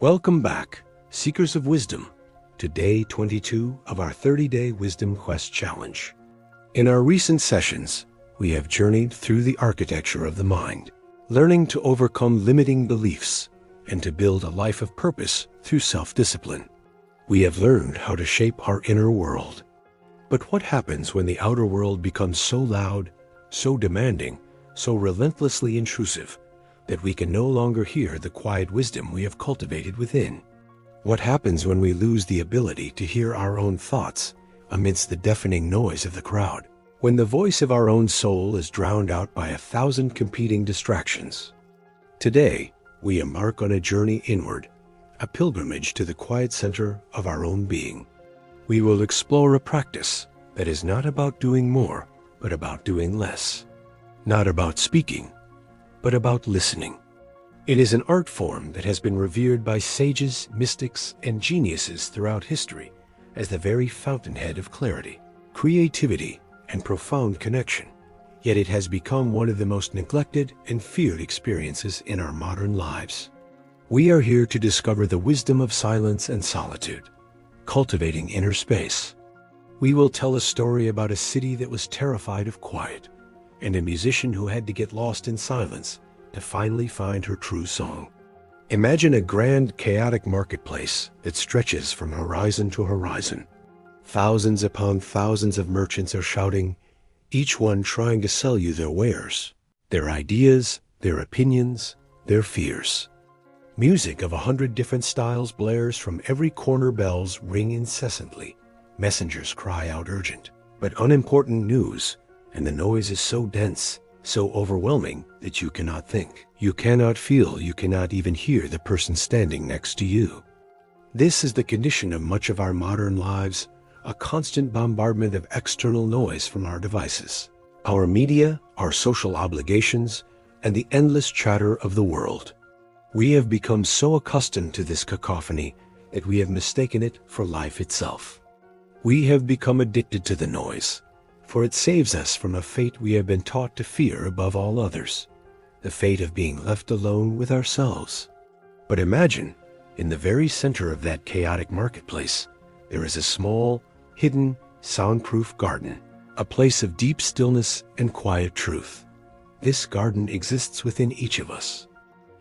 Welcome back, seekers of wisdom, to day 22 of our 30-day Wisdom Quest Challenge. In our recent sessions, we have journeyed through the architecture of the mind, learning to overcome limiting beliefs and to build a life of purpose through self-discipline. We have learned how to shape our inner world. But what happens when the outer world becomes so loud, so demanding, so relentlessly intrusive, that we can no longer hear the quiet wisdom we have cultivated within? What happens when we lose the ability to hear our own thoughts amidst the deafening noise of the crowd? When the voice of our own soul is drowned out by 1,000 competing distractions? Today, we embark on a journey inward, a pilgrimage to the quiet center of our own being. We will explore a practice that is not about doing more, but about doing less. Not about speaking, but about listening. It is an art form that has been revered by sages, mystics, and geniuses throughout history as the very fountainhead of clarity, creativity, and profound connection. Yet it has become one of the most neglected and feared experiences in our modern lives. We are here to discover the wisdom of silence and solitude, cultivating inner space. We will tell a story about a city that was terrified of quiet, and a musician who had to get lost in silence to finally find her true song. Imagine a grand, chaotic marketplace that stretches from horizon to horizon. Thousands upon thousands of merchants are shouting, each one trying to sell you their wares, their ideas, their opinions, their fears. Music of 100 different styles blares from every corner, bells ring incessantly, messengers cry out urgent, but unimportant news, and the noise is so dense, so overwhelming that you cannot think, you cannot feel, you cannot even hear the person standing next to you. This is the condition of much of our modern lives, a constant bombardment of external noise from our devices, our media, our social obligations, and the endless chatter of the world. We have become so accustomed to this cacophony that we have mistaken it for life itself. We have become addicted to the noise, for it saves us from a fate we have been taught to fear above all others, the fate of being left alone with ourselves. But imagine, in the very center of that chaotic marketplace, there is a small, hidden, soundproof garden, a place of deep stillness and quiet truth. This garden exists within each of us.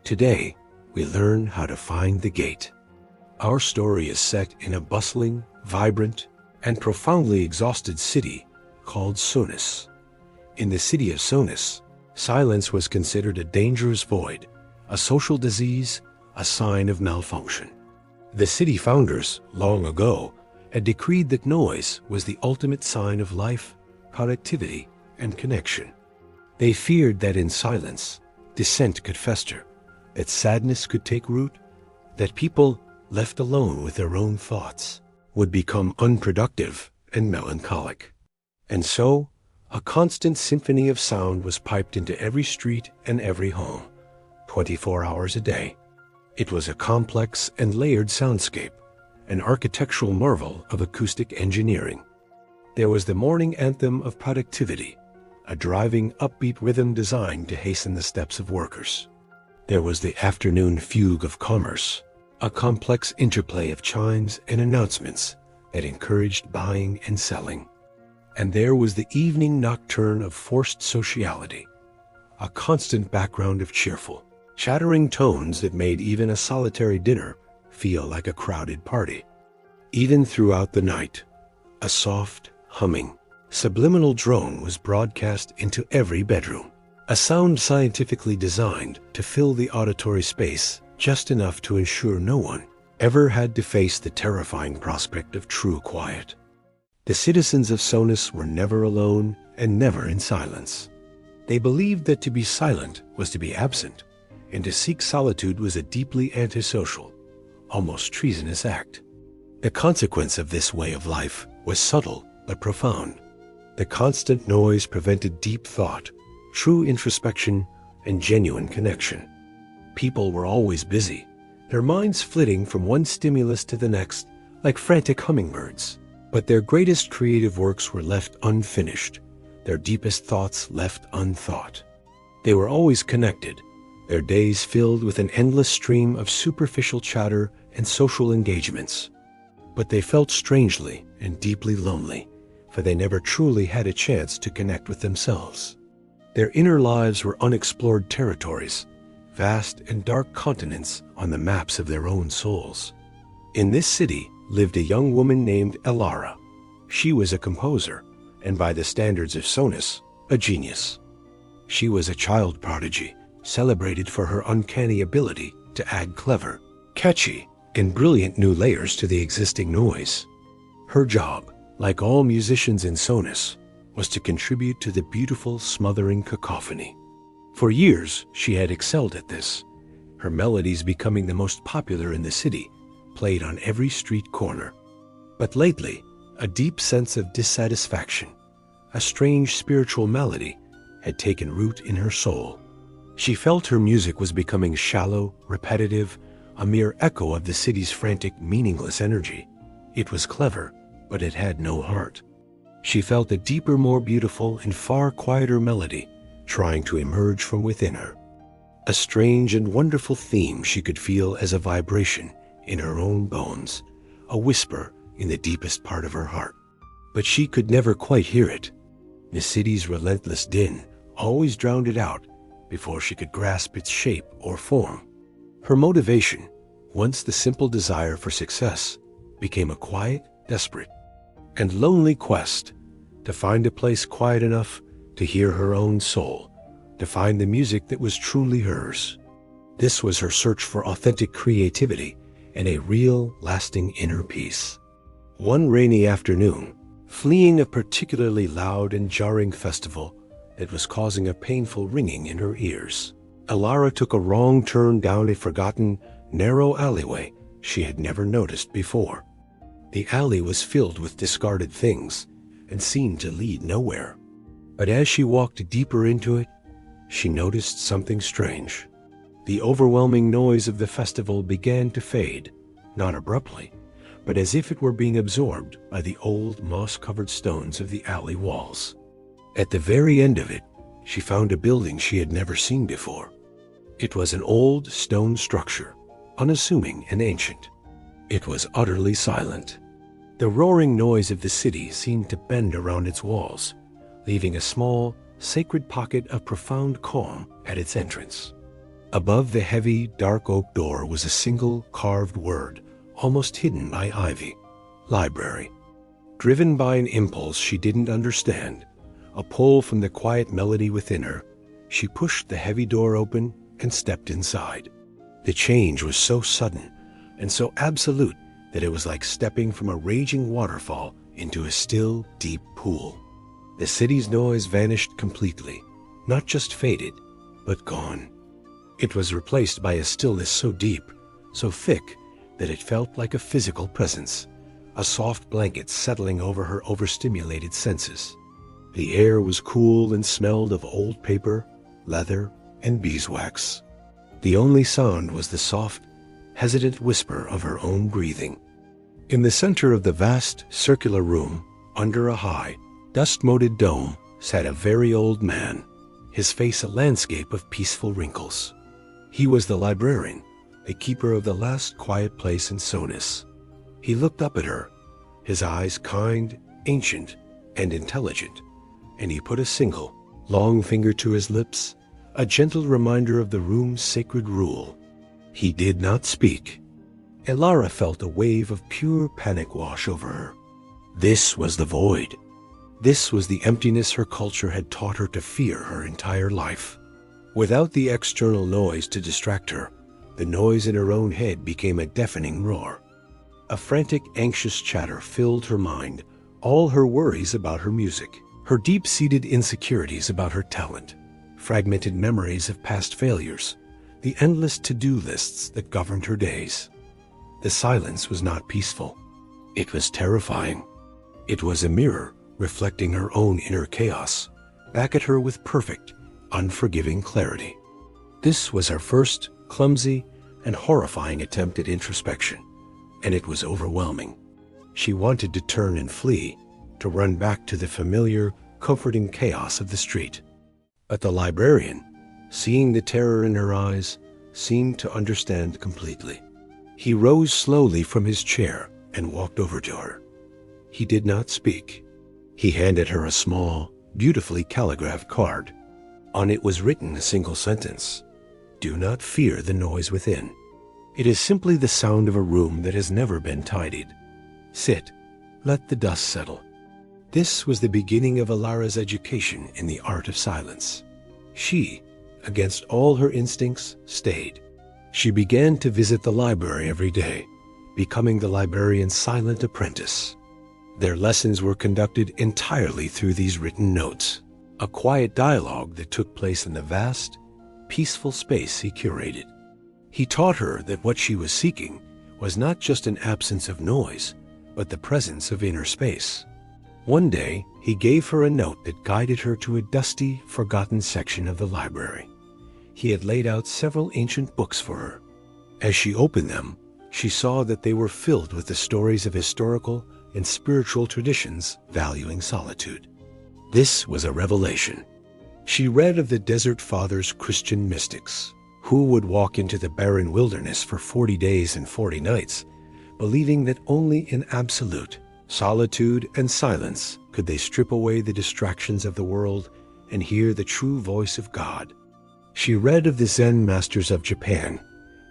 Today, we learn how to find the gate. Our story is set in a bustling, vibrant, and profoundly exhausted city called Stillness. In the city of Stillness, silence was considered a dangerous void, a social disease, a sign of malfunction. The city founders, long ago, had decreed that noise was the ultimate sign of life, productivity, and connection. They feared that in silence, dissent could fester, that sadness could take root, that people, left alone with their own thoughts, would become unproductive and melancholic. And so, a constant symphony of sound was piped into every street and every home, 24 hours a day. It was a complex and layered soundscape, an architectural marvel of acoustic engineering. There was the morning anthem of productivity, a driving, upbeat rhythm designed to hasten the steps of workers. There was the afternoon fugue of commerce, a complex interplay of chimes and announcements that encouraged buying and selling. And there was the evening nocturne of forced sociality, a constant background of cheerful, chattering tones that made even a solitary dinner feel like a crowded party. Even throughout the night, a soft, humming, subliminal drone was broadcast into every bedroom, a sound scientifically designed to fill the auditory space just enough to ensure no one ever had to face the terrifying prospect of true quiet. The citizens of Stillness were never alone and never in silence. They believed that to be silent was to be absent, and to seek solitude was a deeply antisocial, almost treasonous act. The consequence of this way of life was subtle but profound. The constant noise prevented deep thought, true introspection, and genuine connection. People were always busy, their minds flitting from one stimulus to the next like frantic hummingbirds. But their greatest creative works were left unfinished, their deepest thoughts left unthought. They were always connected, their days filled with an endless stream of superficial chatter and social engagements. But they felt strangely and deeply lonely, for they never truly had a chance to connect with themselves. Their inner lives were unexplored territories, vast and dark continents on the maps of their own souls. In this city lived a young woman named Aara. She was a composer, and by the standards of Sonus, a genius. She was a child prodigy, celebrated for her uncanny ability to add clever, catchy, and brilliant new layers to the existing noise. Her job, like all musicians in Sonus, was to contribute to the beautiful, smothering cacophony. For years, she had excelled at this, her melodies becoming the most popular in the city, played on every street corner. But lately, a deep sense of dissatisfaction, a strange spiritual malady, had taken root in her soul. She felt her music was becoming shallow, repetitive, a mere echo of the city's frantic, meaningless energy. It was clever, but it had no heart. She felt a deeper, more beautiful, and far quieter melody trying to emerge from within her. A strange and wonderful theme she could feel as a vibration in her own bones, a whisper in the deepest part of her heart. But she could never quite hear it. The city's relentless din always drowned it out before she could grasp its shape or form. Her motivation, once the simple desire for success, became a quiet, desperate, and lonely quest to find a place quiet enough to hear her own soul, to find the music that was truly hers. This was her search for authentic creativity and a real, lasting inner peace. One rainy afternoon, fleeing a particularly loud and jarring festival that was causing a painful ringing in her ears, Aara took a wrong turn down a forgotten, narrow alleyway she had never noticed before. The alley was filled with discarded things and seemed to lead nowhere. But as she walked deeper into it, she noticed something strange. The overwhelming noise of the festival began to fade, not abruptly, but as if it were being absorbed by the old moss-covered stones of the alley walls. At the very end of it, she found a building she had never seen before. It was an old stone structure, unassuming and ancient. It was utterly silent. The roaring noise of the city seemed to bend around its walls, leaving a small, sacred pocket of profound calm at its entrance. Above the heavy, dark oak door was a single carved word, almost hidden by ivy: library. Driven by an impulse she didn't understand, a pull from the quiet melody within her, she pushed the heavy door open and stepped inside. The change was so sudden and so absolute that it was like stepping from a raging waterfall into a still, deep pool. The city's noise vanished completely, not just faded, but gone. It was replaced by a stillness so deep, so thick, that it felt like a physical presence, a soft blanket settling over her overstimulated senses. The air was cool and smelled of old paper, leather, and beeswax. The only sound was the soft, hesitant whisper of her own breathing. In the center of the vast, circular room, under a high, dust-moted dome, sat a very old man, his face a landscape of peaceful wrinkles. He was the librarian, the keeper of the last quiet place in Sonus. He looked up at her, his eyes kind, ancient, and intelligent, and he put a single, long finger to his lips, a gentle reminder of the room's sacred rule. He did not speak. Aara felt a wave of pure panic wash over her. This was the void. This was the emptiness her culture had taught her to fear her entire life. Without the external noise to distract her, the noise in her own head became a deafening roar. A frantic, anxious chatter filled her mind, all her worries about her music, her deep-seated insecurities about her talent, fragmented memories of past failures, the endless to-do lists that governed her days. The silence was not peaceful. It was terrifying. It was a mirror reflecting her own inner chaos, back at her with perfect, unforgiving clarity. This was her first, clumsy, and horrifying attempt at introspection, and it was overwhelming. She wanted to turn and flee, to run back to the familiar, comforting chaos of the street. But the librarian, seeing the terror in her eyes, seemed to understand completely. He rose slowly from his chair and walked over to her. He did not speak. He handed her a small, beautifully calligraphed card. On it was written a single sentence: "Do not fear the noise within. It is simply the sound of a room that has never been tidied. Sit, let the dust settle." This was the beginning of Aara's education in the art of silence. She, against all her instincts, stayed. She began to visit the library every day, becoming the librarian's silent apprentice. Their lessons were conducted entirely through these written notes, a quiet dialogue that took place in the vast, peaceful space he curated. He taught her that what she was seeking was not just an absence of noise, but the presence of inner space. One day, he gave her a note that guided her to a dusty, forgotten section of the library. He had laid out several ancient books for her. As she opened them, she saw that they were filled with the stories of historical and spiritual traditions valuing solitude. This was a revelation. She read of the Desert Fathers' Christian mystics, who would walk into the barren wilderness for 40 days and 40 nights, believing that only in absolute solitude and silence could they strip away the distractions of the world and hear the true voice of God. She read of the Zen masters of Japan,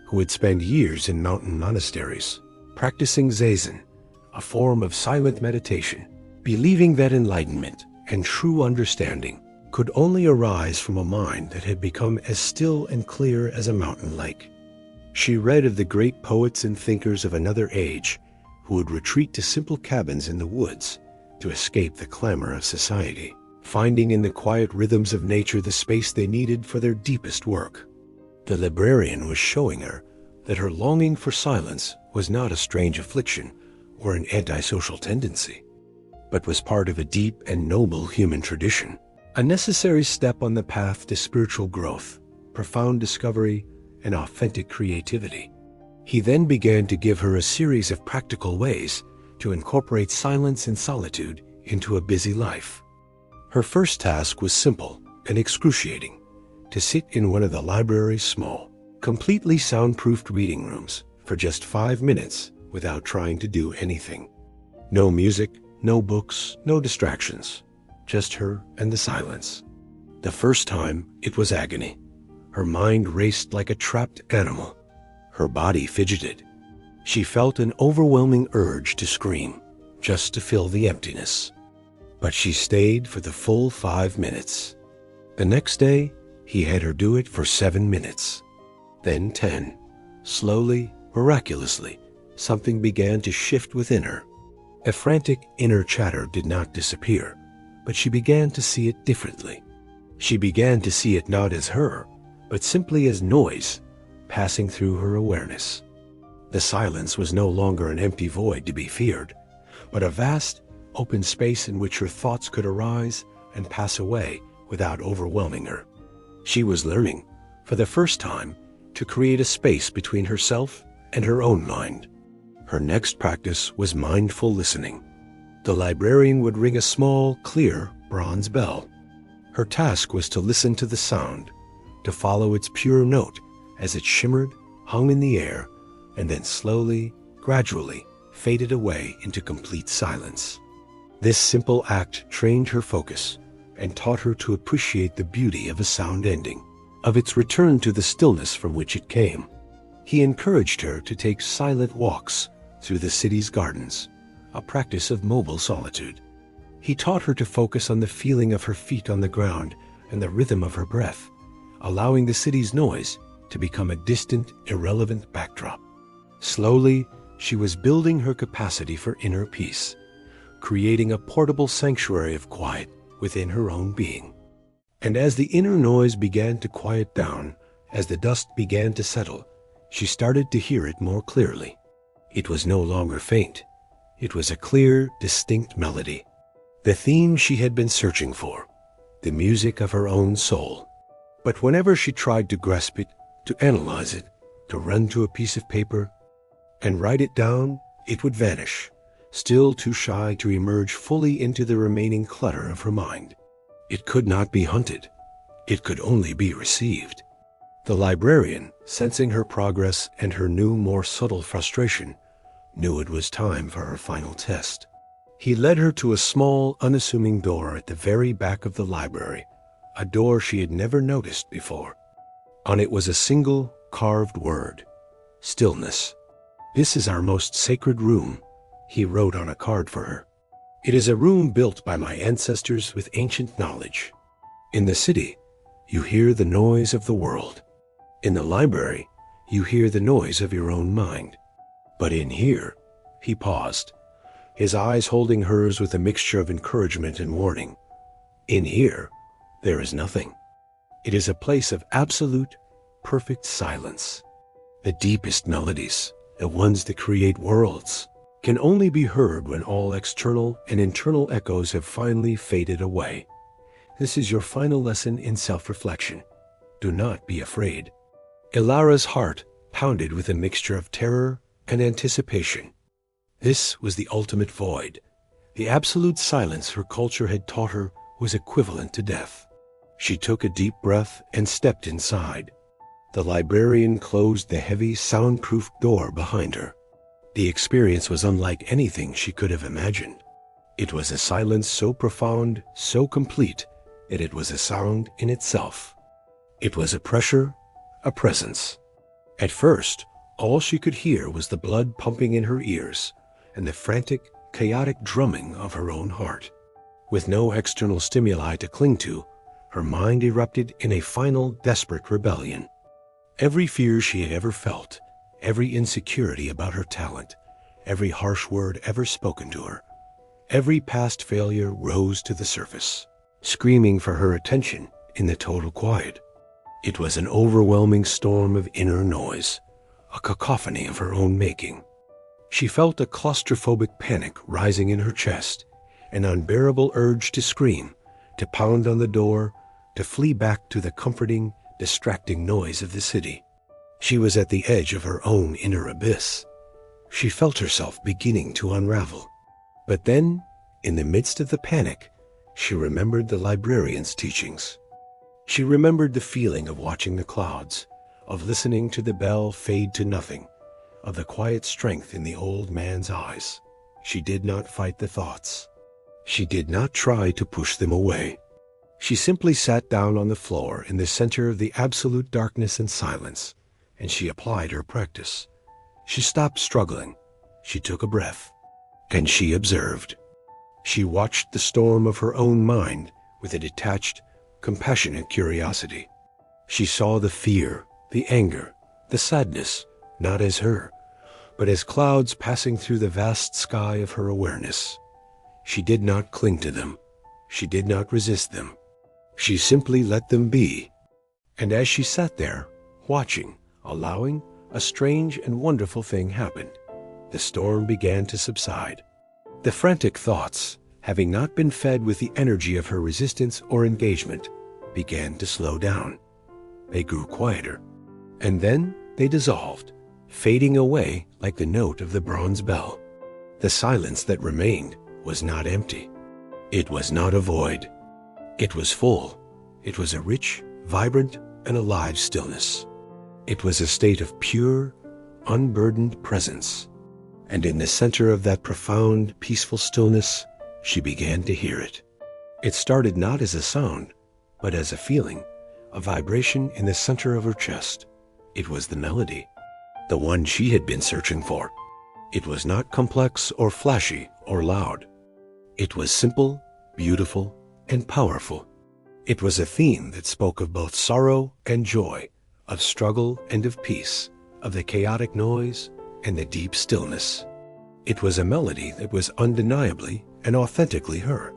who would spend years in mountain monasteries, practicing zazen, a form of silent meditation, believing that enlightenment and true understanding could only arise from a mind that had become as still and clear as a mountain lake. She read of the great poets and thinkers of another age who would retreat to simple cabins in the woods to escape the clamor of society, finding in the quiet rhythms of nature the space they needed for their deepest work. The librarian was showing her that her longing for silence was not a strange affliction or an antisocial tendency, but was part of a deep and noble human tradition, a necessary step on the path to spiritual growth, profound discovery, and authentic creativity. He then began to give her a series of practical ways to incorporate silence and solitude into a busy life. Her first task was simple and excruciating: to sit in one of the library's small, completely soundproofed reading rooms for just 5 minutes without trying to do anything. No music, no books, no distractions, just her and the silence. The first time, it was agony. Her mind raced like a trapped animal. Her body fidgeted. She felt an overwhelming urge to scream, just to fill the emptiness. But she stayed for the full 5 minutes. The next day, he had her do it for 7 minutes. Then 10. Slowly, miraculously, something began to shift within her. A frantic inner chatter did not disappear, but she began to see it differently. She began to see it not as her, but simply as noise passing through her awareness. The silence was no longer an empty void to be feared, but a vast, open space in which her thoughts could arise and pass away without overwhelming her. She was learning, for the first time, to create a space between herself and her own mind. Her next practice was mindful listening. The librarian would ring a small, clear, bronze bell. Her task was to listen to the sound, to follow its pure note as it shimmered, hung in the air, and then slowly, gradually faded away into complete silence. This simple act trained her focus and taught her to appreciate the beauty of a sound ending, of its return to the stillness from which it came. He encouraged her to take silent walks through the city's gardens, a practice of mobile solitude. He taught her to focus on the feeling of her feet on the ground and the rhythm of her breath, allowing the city's noise to become a distant, irrelevant backdrop. Slowly, she was building her capacity for inner peace, creating a portable sanctuary of quiet within her own being. And as the inner noise began to quiet down, as the dust began to settle, she started to hear it more clearly. It was no longer faint. It was a clear, distinct melody, the theme she had been searching for, the music of her own soul. But whenever she tried to grasp it, to analyze it, to run to a piece of paper and write it down, it would vanish, still too shy to emerge fully into the remaining clutter of her mind. It could not be hunted. It could only be received. The librarian, sensing her progress and her new, more subtle frustration, knew it was time for her final test. He led her to a small, unassuming door at the very back of the library, a door she had never noticed before. On it was a single, carved word: Stillness. "This is our most sacred room," he wrote on a card for her. "It is a room built by my ancestors with ancient knowledge. In the city, you hear the noise of the world. In the library, you hear the noise of your own mind. But in here," he paused, his eyes holding hers with a mixture of encouragement and warning, "in here, there is nothing. It is a place of absolute, perfect silence. The deepest melodies, the ones that create worlds, can only be heard when all external and internal echoes have finally faded away. This is your final lesson in self-reflection. Do not be afraid." Aara's heart pounded with a mixture of terror and anticipation. This was the ultimate void. The absolute silence her culture had taught her was equivalent to death. She took a deep breath and stepped inside. The librarian closed the heavy, soundproof door behind her. The experience was unlike anything she could have imagined. It was a silence so profound, so complete, that it was a sound in itself. It was a pressure, a presence. At first, all she could hear was the blood pumping in her ears and the frantic, chaotic drumming of her own heart. With no external stimuli to cling to, her mind erupted in a final, desperate rebellion. Every fear she had ever felt, every insecurity about her talent, every harsh word ever spoken to her, every past failure rose to the surface, screaming for her attention in the total quiet. It was an overwhelming storm of inner noise, a cacophony of her own making. She felt a claustrophobic panic rising in her chest, an unbearable urge to scream, to pound on the door, to flee back to the comforting, distracting noise of the city. She was at the edge of her own inner abyss. She felt herself beginning to unravel. But then, in the midst of the panic, she remembered the librarian's teachings. She remembered the feeling of watching the clouds, of listening to the bell fade to nothing, of the quiet strength in the old man's eyes. She did not fight the thoughts. She did not try to push them away. She simply sat down on the floor in the center of the absolute darkness and silence, and she applied her practice. She stopped struggling. She took a breath, and she observed. She watched the storm of her own mind with a detached, compassionate curiosity. She saw the fear, the anger, the sadness, not as her, but as clouds passing through the vast sky of her awareness. She did not cling to them. She did not resist them. She simply let them be. And as she sat there, watching, allowing, a strange and wonderful thing happened. The storm began to subside. The frantic thoughts, having not been fed with the energy of her resistance or engagement, began to slow down. They grew quieter, and then they dissolved, fading away like the note of the bronze bell. The silence that remained was not empty. It was not a void. It was full. It was a rich, vibrant, and alive stillness. It was a state of pure, unburdened presence. And in the center of that profound, peaceful stillness, she began to hear it. It started not as a sound, but as a feeling, a vibration in the center of her chest. It was the melody, the one she had been searching for. It was not complex or flashy or loud. It was simple, beautiful, and powerful. It was a theme that spoke of both sorrow and joy, of struggle and of peace, of the chaotic noise and the deep stillness. It was a melody that was undeniably and authentically her.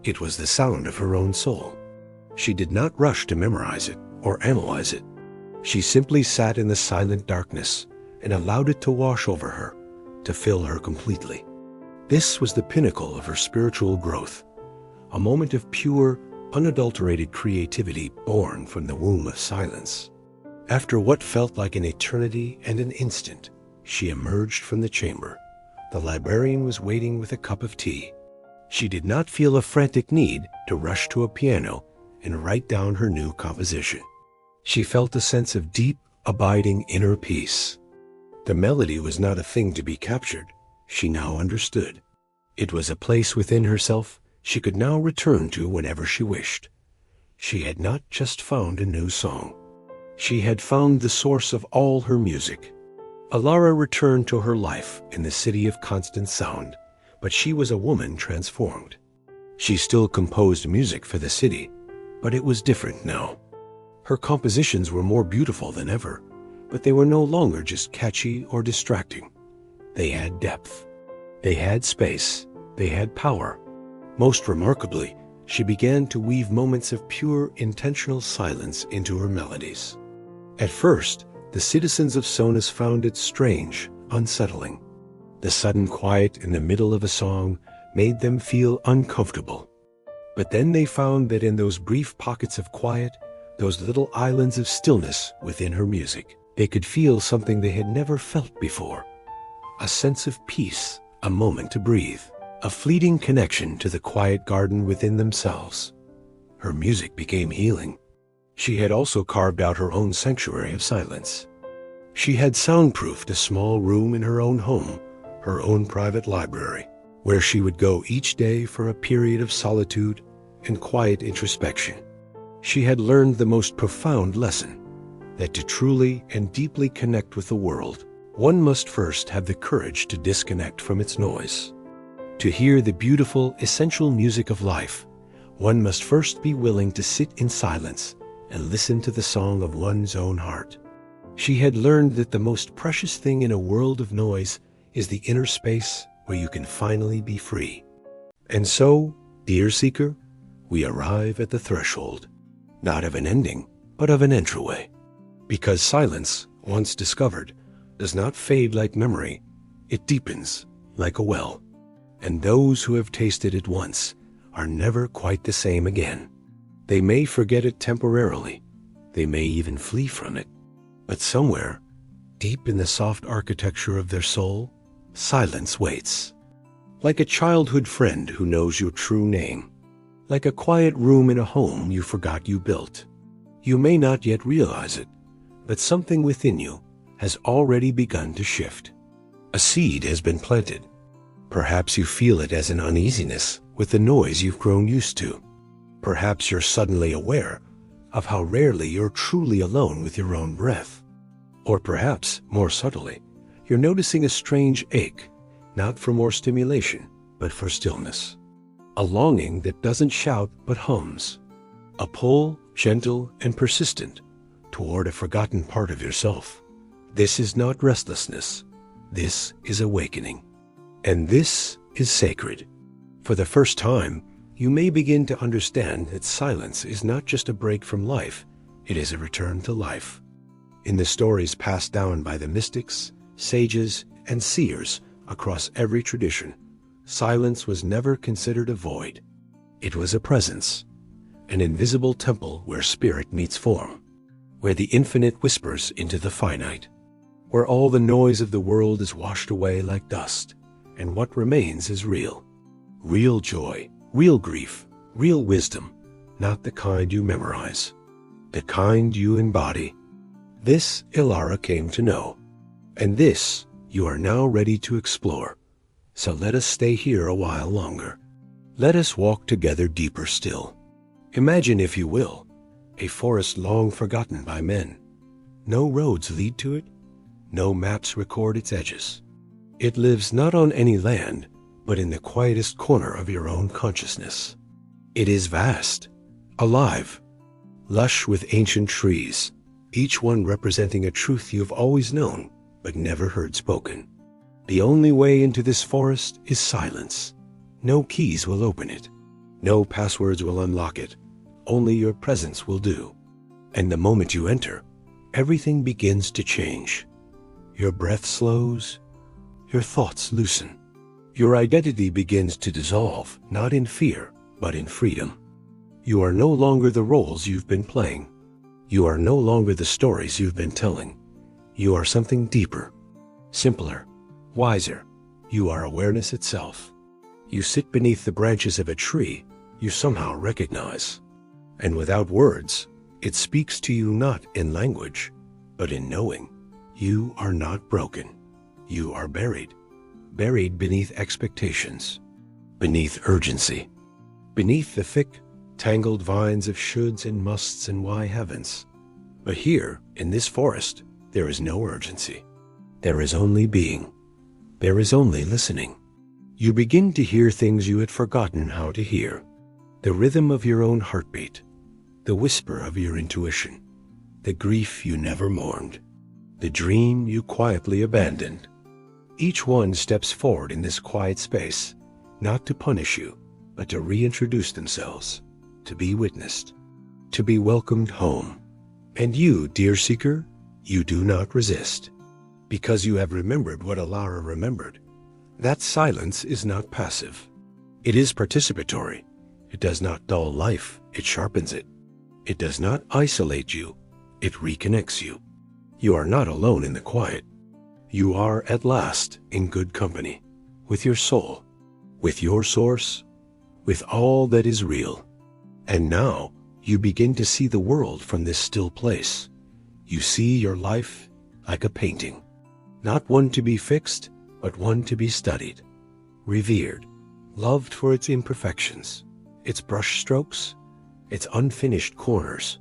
It was the sound of her own soul. She did not rush to memorize it or analyze it. She simply sat in the silent darkness and allowed it to wash over her, to fill her completely. This was the pinnacle of her spiritual growth, a moment of pure, unadulterated creativity born from the womb of silence. After what felt like an eternity and an instant, she emerged from the chamber. The librarian was waiting with a cup of tea. She did not feel a frantic need to rush to a piano and write down her new composition. She felt a sense of deep, abiding inner peace. The melody was not a thing to be captured, she now understood. It was a place within herself she could now return to whenever she wished. She had not just found a new song. She had found the source of all her music. Aara returned to her life in the city of constant sound, but she was a woman transformed. She still composed music for the city, but it was different now. Her compositions were more beautiful than ever, but they were no longer just catchy or distracting. They had depth. They had space. They had power. Most remarkably, she began to weave moments of pure, intentional silence into her melodies. At first, the citizens of Sonus found it strange, unsettling. The sudden quiet in the middle of a song made them feel uncomfortable. But then they found that in those brief pockets of quiet, those little islands of stillness within her music, they could feel something they had never felt before. A sense of peace, a moment to breathe, a fleeting connection to the quiet garden within themselves. Her music became healing. She had also carved out her own sanctuary of silence. She had soundproofed a small room in her own home, her own private library, where she would go each day for a period of solitude and quiet introspection. She had learned the most profound lesson, that to truly and deeply connect with the world, one must first have the courage to disconnect from its noise. To hear the beautiful, essential music of life, one must first be willing to sit in silence and listen to the song of one's own heart. She had learned that the most precious thing in a world of noise is the inner space where you can finally be free. And so, dear seeker, we arrive at the threshold, not of an ending, but of an entryway. Because silence, once discovered, does not fade like memory, it deepens like a well. And those who have tasted it once are never quite the same again. They may forget it temporarily, they may even flee from it, but somewhere, deep in the soft architecture of their soul, silence waits. Like a childhood friend who knows your true name, like a quiet room in a home you forgot you built. You may not yet realize it, but something within you has already begun to shift. A seed has been planted. Perhaps you feel it as an uneasiness with the noise you've grown used to. Perhaps you're suddenly aware of how rarely you're truly alone with your own breath. Or perhaps, more subtly, you're noticing a strange ache, not for more stimulation, but for stillness. A longing that doesn't shout but hums. A pull, gentle and persistent, toward a forgotten part of yourself. This is not restlessness. This is awakening. And this is sacred. For the first time, you may begin to understand that silence is not just a break from life, it is a return to life. In the stories passed down by the mystics, sages, and seers across every tradition, silence was never considered a void. It was a presence, an invisible temple where spirit meets form, where the infinite whispers into the finite, where all the noise of the world is washed away like dust, and what remains is real. Real joy, real grief, real wisdom, not the kind you memorize, the kind you embody. This Aara came to know, and this you are now ready to explore. So let us stay here a while longer. Let us walk together deeper still. Imagine, if you will, a forest long forgotten by men. No roads lead to it, no maps record its edges. It lives not on any land, but in the quietest corner of your own consciousness. It is vast, alive, lush with ancient trees, each one representing a truth you've always known, but never heard spoken. The only way into this forest is silence. No keys will open it. No passwords will unlock it. Only your presence will do. And the moment you enter, everything begins to change. Your breath slows. Your thoughts loosen. Your identity begins to dissolve, not in fear, but in freedom. You are no longer the roles you've been playing. You are no longer the stories you've been telling. You are something deeper, simpler, wiser. You are awareness itself. You sit beneath the branches of a tree you somehow recognize. And without words, it speaks to you not in language, but in knowing. You are not broken. You are buried. Buried beneath expectations, beneath urgency, beneath the thick, tangled vines of shoulds and musts and why haven'ts. But here, in this forest, there is no urgency. There is only being. There is only listening. You begin to hear things you had forgotten how to hear. The rhythm of your own heartbeat, the whisper of your intuition, the grief you never mourned, the dream you quietly abandoned. Each one steps forward in this quiet space, not to punish you, but to reintroduce themselves, to be witnessed, to be welcomed home. And you, dear seeker, you do not resist, because you have remembered what Aara remembered. That silence is not passive. It is participatory. It does not dull life, it sharpens it. It does not isolate you, it reconnects you. You are not alone in the quiet. You are at last in good company, with your soul, with your source, with all that is real. And now you begin to see the world from this still place. You see your life like a painting, not one to be fixed, but one to be studied, revered, loved for its imperfections, its brush strokes, its unfinished corners.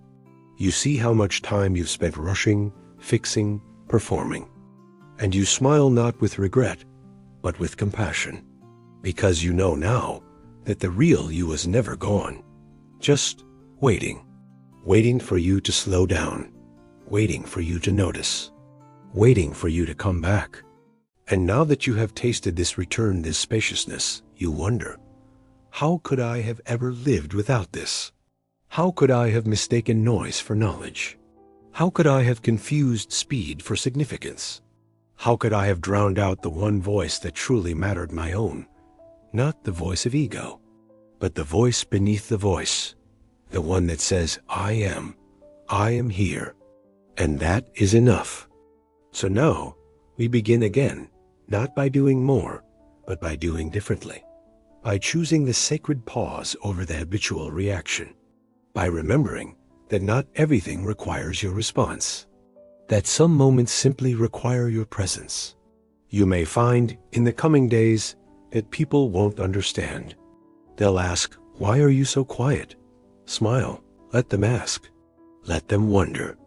You see how much time you've spent rushing, fixing, performing. And you smile not with regret, but with compassion, because you know now that the real you was never gone, just waiting, waiting for you to slow down, waiting for you to notice, waiting for you to come back. And now that you have tasted this return, this spaciousness, you wonder, how could I have ever lived without this? How could I have mistaken noise for knowledge? How could I have confused speed for significance? How could I have drowned out the one voice that truly mattered, my own? Not the voice of ego, but the voice beneath the voice, the one that says, I am here, and that is enough. So now we begin again, not by doing more, but by doing differently, by choosing the sacred pause over the habitual reaction, by remembering that not everything requires your response, that some moments simply require your presence. You may find in the coming days that people won't understand. They'll ask, why are you so quiet? Smile, let them ask, let them wonder,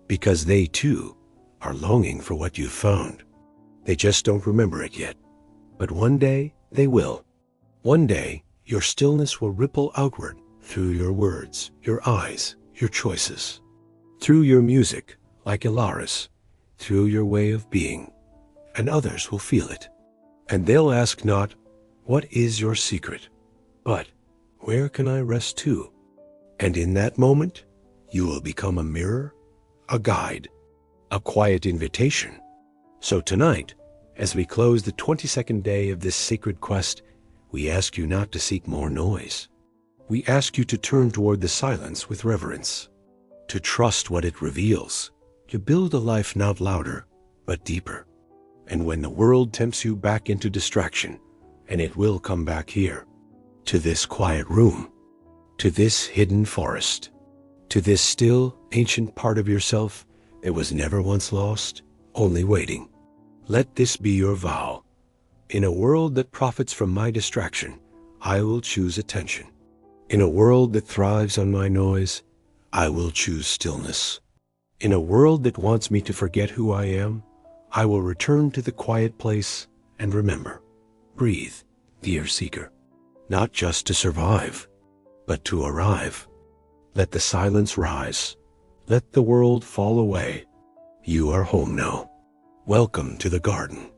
because they too are longing for what you've found. They just don't remember it yet, but one day they will. One day your stillness will ripple outward through your words, your eyes, your choices, through your music, like Aara's, through your way of being, and others will feel it. And they'll ask not, what is your secret, but where can I rest too? And in that moment, you will become a mirror, a guide, a quiet invitation. So tonight, as we close the 22nd day of this sacred quest, we ask you not to seek more noise. We ask you to turn toward the silence with reverence, to trust what it reveals, to build a life not louder, but deeper. And when the world tempts you back into distraction, and it will come back here, to this quiet room, to this hidden forest, to this still, ancient part of yourself that was never once lost, only waiting, let this be your vow. In a world that profits from my distraction, I will choose attention. In a world that thrives on my noise, I will choose stillness. In a world that wants me to forget who I am, I will return to the quiet place and remember. Breathe, dear seeker, not just to survive, but to arrive. Let the silence rise. Let the world fall away. You are home now. Welcome to the garden.